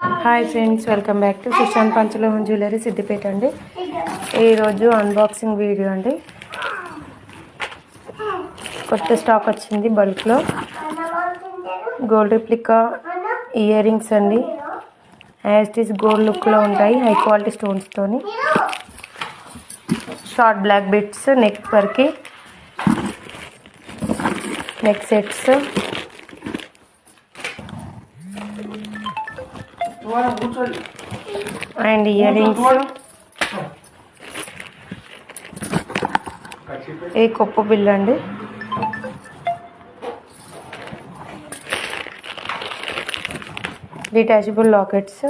Hi friends, welcome back to Sushant Panchaloham jewellery Siddipet అండి. ఈరోజు unboxing video అండి. కొత్త స్టాక్ వచ్చింది బల్క్లో. గోల్డ్ రిప్లికా ఇయర్ రింగ్స్ అండి. యాస్టీస్ గోల్డ్ లుక్లో ఉంటాయి, హై క్వాలిటీ స్టోన్స్తోని. షార్ట్ బ్లాక్ బిట్స్ నెక్ వరకు, neck sets, and earrings. ఏ కొప్పు బిల్ అండి. డిటాచబుల్ లాకెట్స్,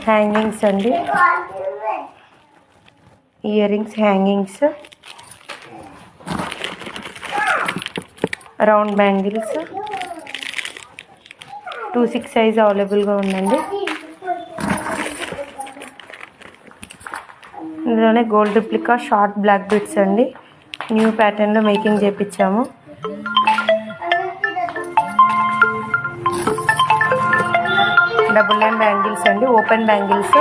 హ్యాంగింగ్స్ అండి. Earrings hangings, round bangles 2/6 size అవైలబుల్గా ఉందండి. ఇందులోనే gold replica short black beads అండి. న్యూ ప్యాటర్న్లో మేకింగ్ చేయించాము. డబుల్ లైన్ బ్యాంగిల్స్ అండి, ఓపెన్ బ్యాంగిల్స్.